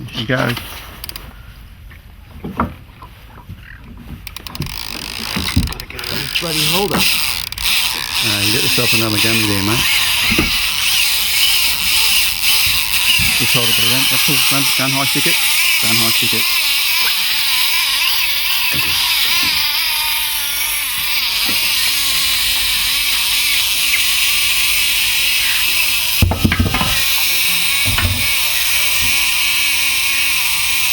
He goes. Gotta get a bloody holder. You get yourself another gummy there, mate. Just hold it there, don't high stick it. Don't high stick it.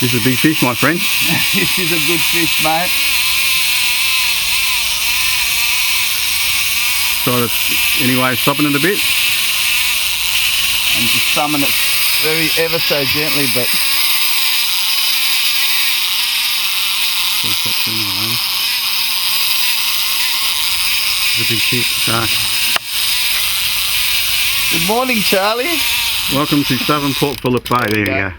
This is a big fish, my friend. This is a good fish, mate. Try to, anyway, stopping it a bit. I'm just thumbing it ever so gently, but Stop sooner or later. It's a big fish, shark. Good morning, Charlie. Welcome to Southern Port Phillip Bay. There you go.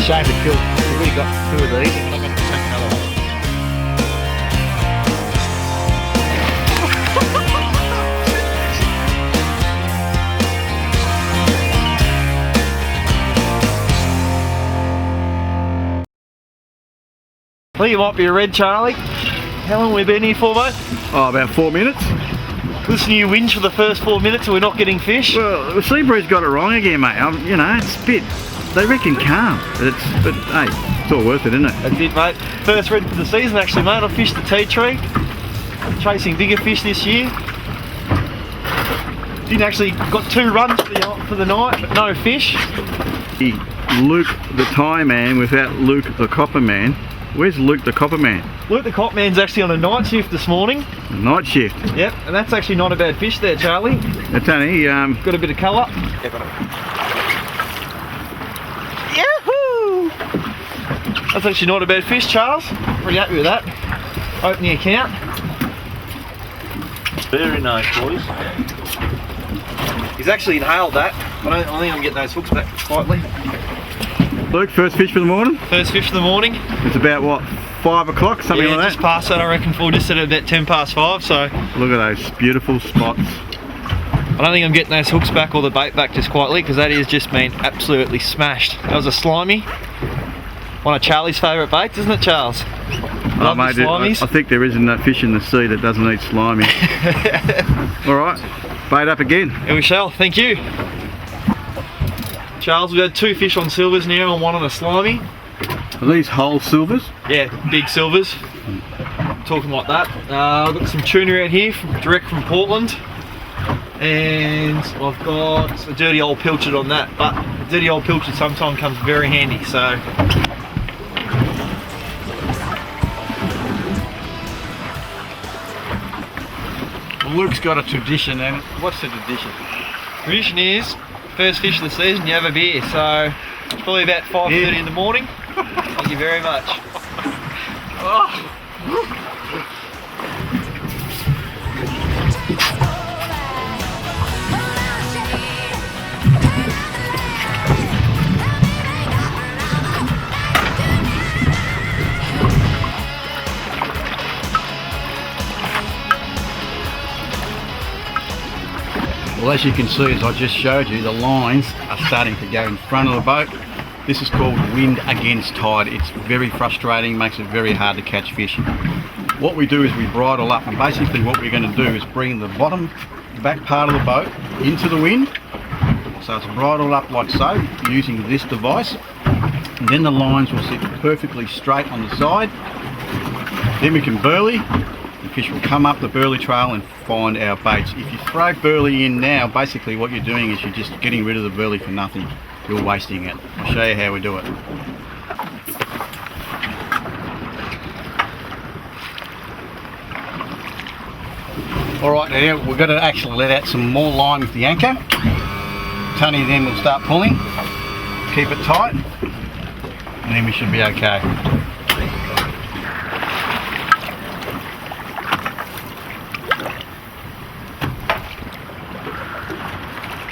Shame to kill. We've already got 2 of these. I'm going to take another one. I think it might be a red, Charlie. How long have we been here for, mate? Oh, about 4 minutes. Listen to you whinge for the first 4 minutes and we're not getting fish. Well, the Seabreeze got it wrong again, mate. You know, it's a bit. They reckon calm, but hey, it's all worth it, isn't it? That's it, mate. First red for the season, actually, mate. I fished the tea tree, chasing bigger fish this year. Didn't actually got 2 runs for the night, but no fish. Luke the Tie Man without Luke the Copper Man. Where's Luke the Copper Man? Luke the Cop Man's actually on a night shift this morning. A night shift. Yep, and that's actually not a bad fish there, Charlie. That's only Got a bit of colour. Yeah, got it. Yahoo! That's actually not a bad fish, Charles. Pretty happy with that. Open the account. Very nice, boys. He's actually inhaled that. I think I'm getting those hooks back slightly. Luke, first fish for the morning. First fish for the morning. It's about what, 5 o'clock, something like that. Just past that, I reckon. We'll just set it about 5 past. So look at those beautiful spots. I don't think I'm getting those hooks back or the bait back just quietly, because that has just been absolutely smashed. That was a slimy. One of Charlie's favourite baits, isn't it, Charles? Oh, mate, I think there isn't a fish in the sea that doesn't eat slimy. All right, bait up again. Here we shall. Thank you. Charles, we've had 2 fish on silvers now and 1 on a slimy. Are these whole silvers? Yeah, big silvers. Talking like that. I've got some tuna out here, direct from Portland. And I've got a dirty old pilchard on that. But a dirty old pilchard sometimes comes very handy, so. Luke's got a tradition, and what's the tradition? Tradition is, first fish of the season, you have a beer. So it's probably about 5:30 in the morning. Thank you very much. Oh. Well, as you can see, as I just showed you, the lines are starting to go in front of the boat. This is called wind against tide. It's very frustrating, makes it very hard to catch fish. What we do is we bridle up, and basically what we're going to do is bring the back part of the boat into the wind. So it's bridled up like so, using this device. And then the lines will sit perfectly straight on the side. Then we can burley. The fish will come up the burley trail and find our baits. If you throw burley in now, basically what you're doing is you're just getting rid of the burley for nothing. You're wasting it. I'll show you how we do it. Alright, now we're going to actually let out some more line with the anchor. Tony then will start pulling. Keep it tight, and then we should be okay.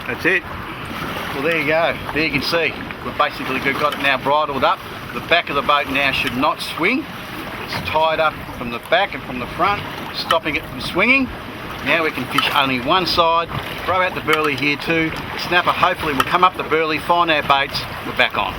That's it. Well, there you go. There you can see. We've basically got it now bridled up. The back of the boat now should not swing. It's tied up from the back and from the front, stopping it from swinging. Now we can fish only one side, throw out the burley here too. Snapper hopefully will come up the burley, find our baits, we're back on.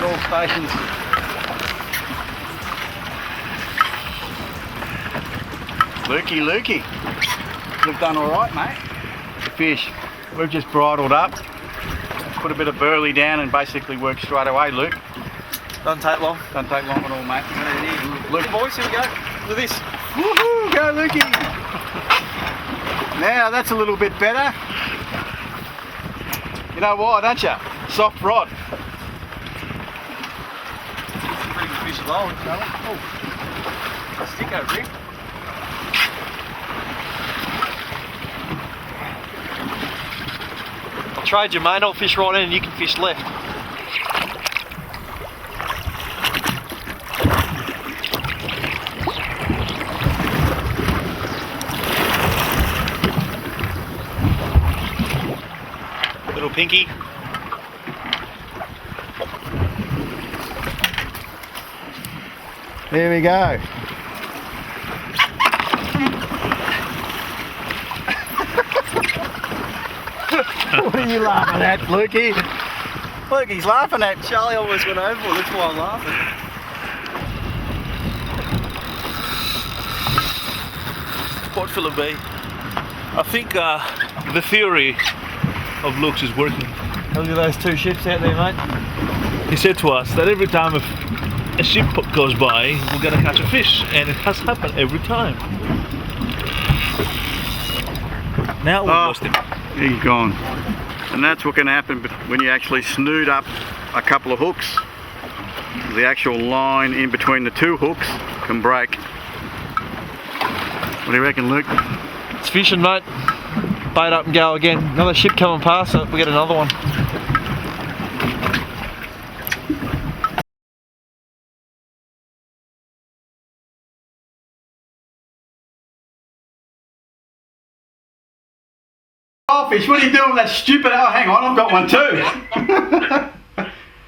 All stations. Lukey. You've done alright, mate. The fish. We've just bridled up, put a bit of burley down and basically worked straight away, Luke. Doesn't take long. Don't take long at all, mate. Look, boys, here we go. Look at this. Woohoo! Go, Lukey! Now that's a little bit better. You know why, don't you? Soft rod. Pretty good fish as well. Oh, a stick over here. I'll trade you, mate. I'll fish right in and you can fish left. Little pinky. There we go. What are you laughing at, Lukey? Lukey's laughing at. Charlie almost went over, that's why I'm laughing. Port Phillip Bay. I think the theory of Luke's is working. Look at those two ships out there, mate. He said to us that every time a ship goes by, we're gonna catch a fish, and it has happened every time. Now we lost him. He's gone. And that's what can happen when you actually snood up a couple of hooks. The actual line in between the two hooks can break. What do you reckon, Luke? It's fishing, mate. Bait up and go again. Another ship coming past, we get another one. Oh, fish, what are you doing with that stupid... Oh, hang on, I've got one too.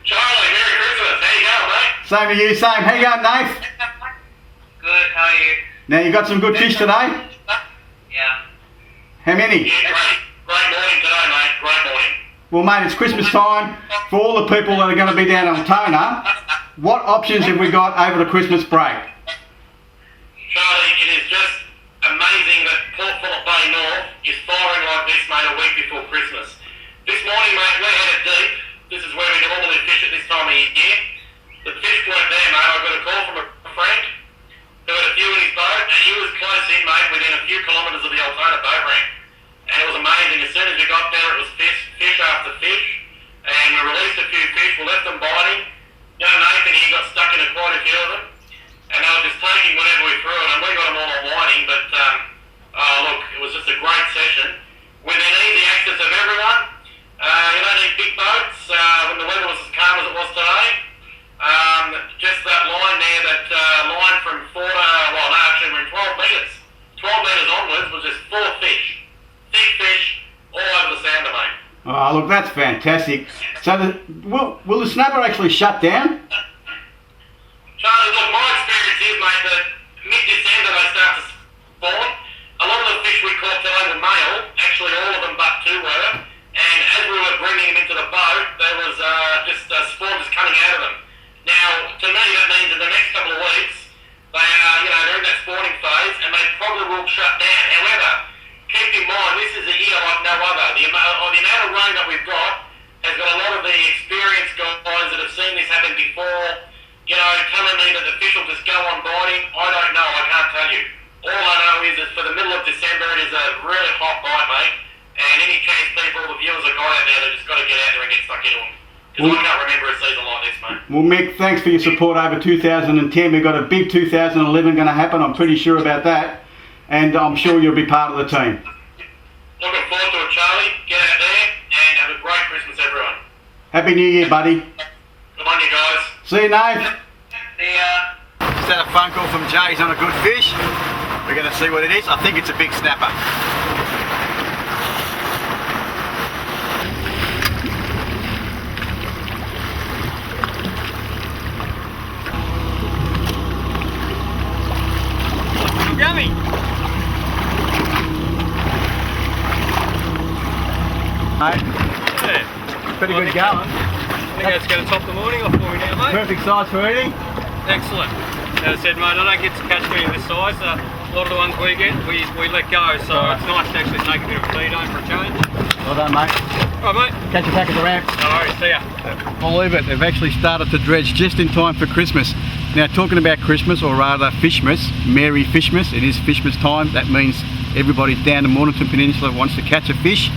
Charlie, Merry Christmas. How you going, mate? Same to you, same. How you going, Dave? Good, how are you? Now, you got some good fish today? Yeah. How many? Yeah, great morning today, mate. Great morning. Well, mate, it's Christmas time. For all the people that are going to be down on Tona, what options have we got over the Christmas break? Charlie, it is just amazing that Port Phillip Bay North is firing like this, mate, a week before Christmas. This morning, mate, we had it deep. This is where we normally fish at this time of year. The fish weren't there, mate. I got a call from a friend who had a few in his boat, and he was close in, mate, within a few kilometres of the Altona boat ramp. And it was amazing. As soon as we got there, it was fish after fish, and we released a few fish. We left them biting. Young Nathan, he got stuck in quite a few of them, and they were just taking whatever we threw at them. We got them all on whiting, but look, it was just a great session. Within easy access of everyone. You don't need big boats when the weather was as calm as it was today. Just that line there, that line from 4 to, well, no, actually we're in 12 metres. 12 metres onwards was just full of fish. Thick fish all over the sounder, mate. Oh, look, that's fantastic. So, will the snapper actually shut down? Charlie, look, my experience is, mate, that mid-December they start to spawn. A lot of the fish we caught today were male, actually all of them but two were, and as we were bringing them into the boat, there was just spawn just coming out of them. Now, to me, that means in the next couple of weeks, they are, they're in that spawning phase, and they probably will shut down. However, keep in mind, this is a year like no other. The amount of rain that we've got has got a lot of the experienced guys that have seen this happen before, telling me that the fish will just go on biting. I don't know, I can't tell you. All I know is that for the middle of December, it is a really hot bite, mate. And any chance people, the viewers, are guy out there, they've just got to get out there and get stuck into them. Because I can't remember a season like this, mate. Well, Mick, thanks for your support over 2010. We've got a big 2011 going to happen. I'm pretty sure about that. And I'm sure you'll be part of the team. Looking forward to it, Charlie. Get out there and have a great Christmas, everyone. Happy New Year, buddy. Good on you guys. See you, Nate. See ya. Just had a phone call from Jay's on a good fish. We're going to see what it is. I think it's a big snapper. Yummy! Mate, Yeah. pretty good going. I think that's going to top the morning off for me now, mate. Perfect size for eating. Excellent. As I said, mate, I don't get to catch many of this size. A lot of the ones we get, we let go. So it's nice to actually take a bit of a feed home for a change. Well done, mate. All right, mate. Catch you back at the ramp. No worries. See ya. Believe it, they've actually started to dredge just in time for Christmas. Now, talking about Christmas, or rather Fishmas, Merry Fishmas, it is Fishmas time. That means everybody down the Mornington Peninsula wants to catch a fish.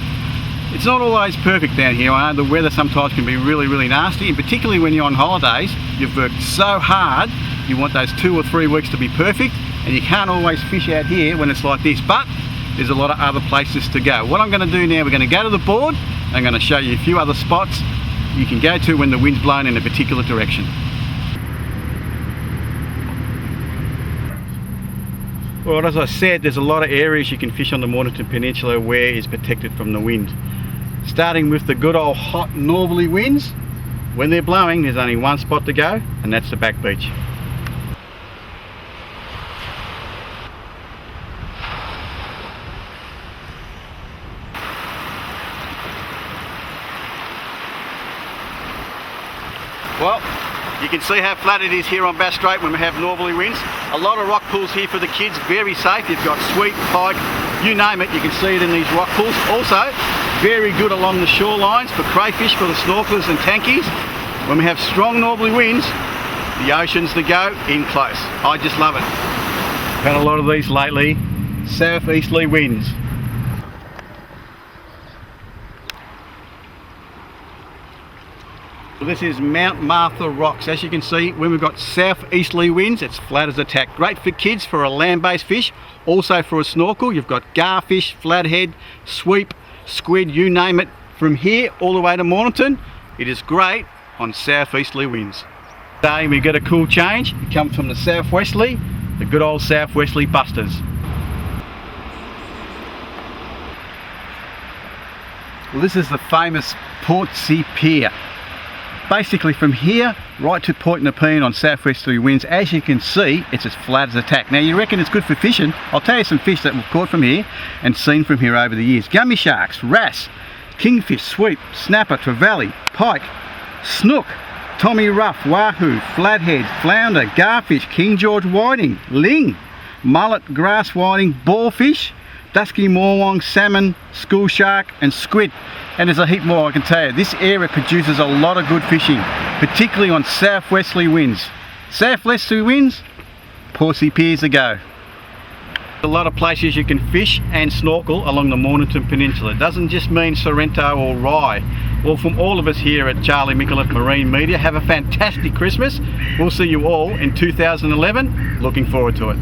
It's not always perfect down here. I know the weather sometimes can be really nasty, and particularly when you're on holidays, you've worked so hard, you want those 2 or 3 weeks to be perfect, and you can't always fish out here when it's like this, but there's a lot of other places to go. What I'm going to do now, we're going to go to the board. I'm going to show you a few other spots you can go to when the wind's blowing in a particular direction. Well, as I said, there's a lot of areas you can fish on the Mornington Peninsula where it's protected from the wind. Starting with the good old hot northerly winds, when they're blowing there's only one spot to go, and that's the back beach. Well, you can see how flat it is here on Bass Strait when we have northerly winds. A lot of rock pools here for the kids, very safe. You've got sweet, pike, you name it, you can see it in these rock pools. Also, very good along the shorelines for crayfish, for the snorkelers and tankies. When we have strong northerly winds, the ocean's the go, in close. I just love it. Had a lot of these lately, southeasterly winds. This is Mount Martha Rocks. As you can see, when we've got southeasterly winds, it's flat as a tack. Great for kids, for a land-based fish. Also for a snorkel, you've got garfish, flathead, sweep, squid, you name it. From here all the way to Mornington, it is great on southeasterly winds. Today we get a cool change. It comes from the southwesterly, the good old southwesterly busters. Well, this is the famous Portsea Pier. Basically from here right to Point Nepean on southwesterly winds, as you can see, it's as flat as a tack. Now you reckon it's good for fishing? I'll tell you some fish that we've caught from here and seen from here over the years. Gummy sharks, wrasse, kingfish, sweep, snapper, trevally, pike, snook, Tommy Ruff, wahoo, flathead, flounder, garfish, King George whiting, ling, mullet, grass whiting, boarfish, dusky morwong, salmon, school shark and squid. And there's a heap more I can tell you. This area produces a lot of good fishing, particularly on southwesterly winds. Southwesterly winds, Portsea Pier's a go. A lot of places you can fish and snorkel along the Mornington Peninsula. It doesn't just mean Sorrento or Rye. Well, from all of us here at Charlie Micallef Marine Media, have a fantastic Christmas. We'll see you all in 2011. Looking forward to it.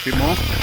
Bit more.